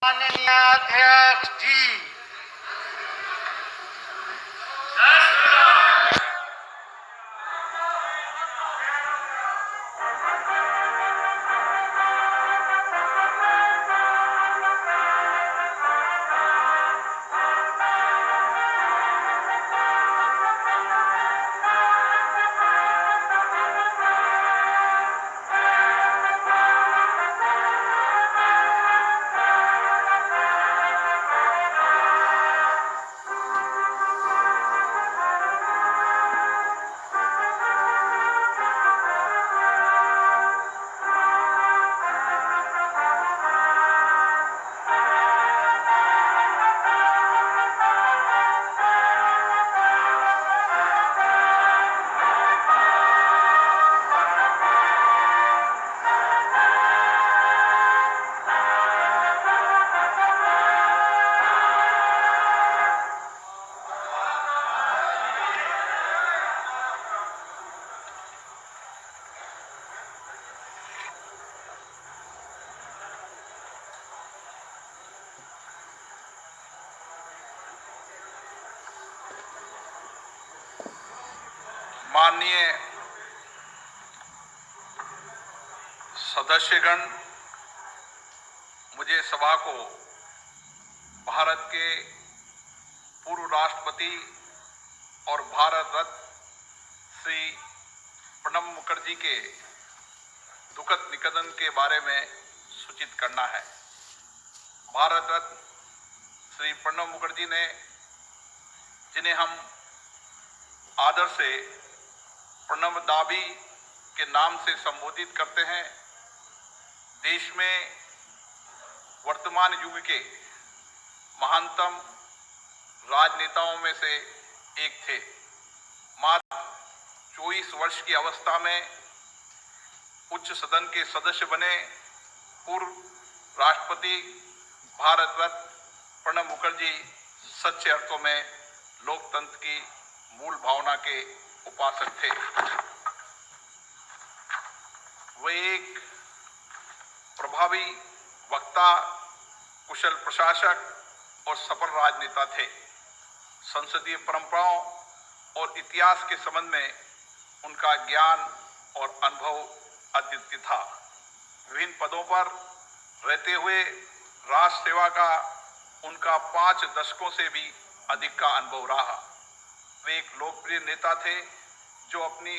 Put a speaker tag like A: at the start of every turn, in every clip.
A: माननीय अध्यक्ष जी, माननीय सदस्यगण, मुझे सभा को भारत के पूर्व राष्ट्रपति और भारत रत्न श्री प्रणब मुखर्जी के दुखद निधन के बारे में सूचित करना है। भारत रत्न श्री प्रणब मुखर्जी ने, जिन्हें हम आदर से प्रणब दाबी के नाम से संबोधित करते हैं, देश में वर्तमान युग के महानतम राजनेताओं में से एक थे। मात्र 24 वर्ष की अवस्था में उच्च सदन के सदस्य बने पूर्व राष्ट्रपति भारत रत्न प्रणब मुखर्जी सच्चे अर्थों में लोकतंत्र की मूल भावना के उपासक थे। वे एक प्रभावी वक्ता, कुशल प्रशासक और सफल राजनेता थे। संसदीय परंपराओं और इतिहास के संबंध में उनका ज्ञान और अनुभव अद्वितीय था। विभिन्न पदों पर रहते हुए राष्ट्र सेवा का उनका 5 दशकों से भी अधिक का अनुभव रहा। वे एक लोकप्रिय नेता थे जो अपनी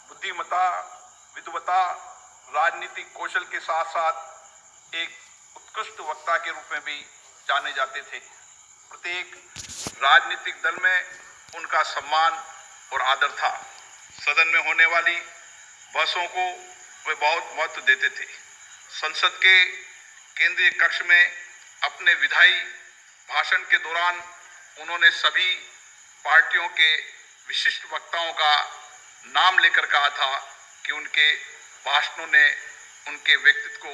A: बुद्धिमत्ता, विद्वता, राजनीतिक कौशल के साथ साथ एक उत्कृष्ट वक्ता के रूप में भी जाने जाते थे। प्रत्येक राजनीतिक दल में उनका सम्मान और आदर था। सदन में होने वाली बहसों को वे बहुत महत्व देते थे। संसद के केंद्रीय कक्ष में अपने विधायी भाषण के दौरान उन्होंने सभी पार्टियों के विशिष्ट वक्ताओं का नाम लेकर कहा था कि उनके भाषणों ने उनके व्यक्तित्व को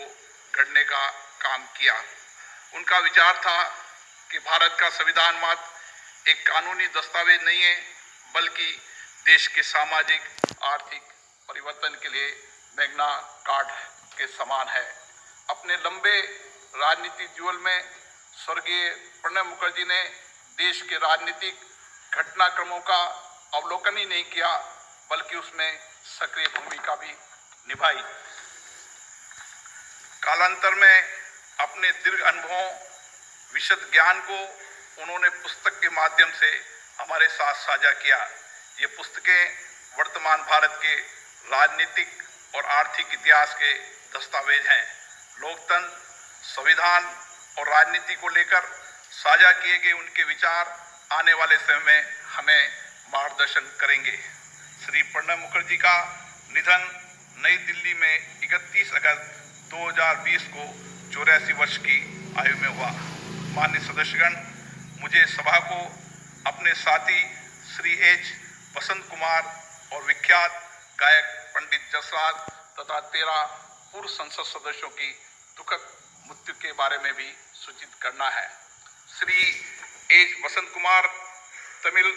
A: गढ़ने का काम किया। उनका विचार था कि भारत का संविधान मात्र एक कानूनी दस्तावेज नहीं है, बल्कि देश के सामाजिक आर्थिक परिवर्तन के लिए मैग्ना कार्टा के समान है। अपने लंबे राजनीतिक जीवन में स्वर्गीय प्रणब मुखर्जी ने देश के राजनीतिक घटनाक्रमों का अवलोकन ही नहीं किया, बल्कि उसमें सक्रिय भूमिका भी निभाई। कालांतर में अपने दीर्घ अनुभवों, विशद ज्ञान को उन्होंने पुस्तक के माध्यम से हमारे साथ साझा किया। ये पुस्तकें वर्तमान भारत के राजनीतिक और आर्थिक इतिहास के दस्तावेज हैं। लोकतंत्र, संविधान और राजनीति को लेकर साझा किए गए उनके विचार आने वाले समय में हमें मार्गदर्शन करेंगे। श्री प्रणब मुखर्जी का निधन नई दिल्ली में 31 अगस्त 2020 को 84 वर्ष की आयु में हुआ। माननीय सदस्यगण, मुझे सभा को अपने साथी श्री एच वसंत कुमार और विख्यात गायक पंडित जसराज तथा 13 पूर्व संसद सदस्यों की दुखद मृत्यु के बारे में भी सूचित करना है। श्री एच वसंत कुमार तमिल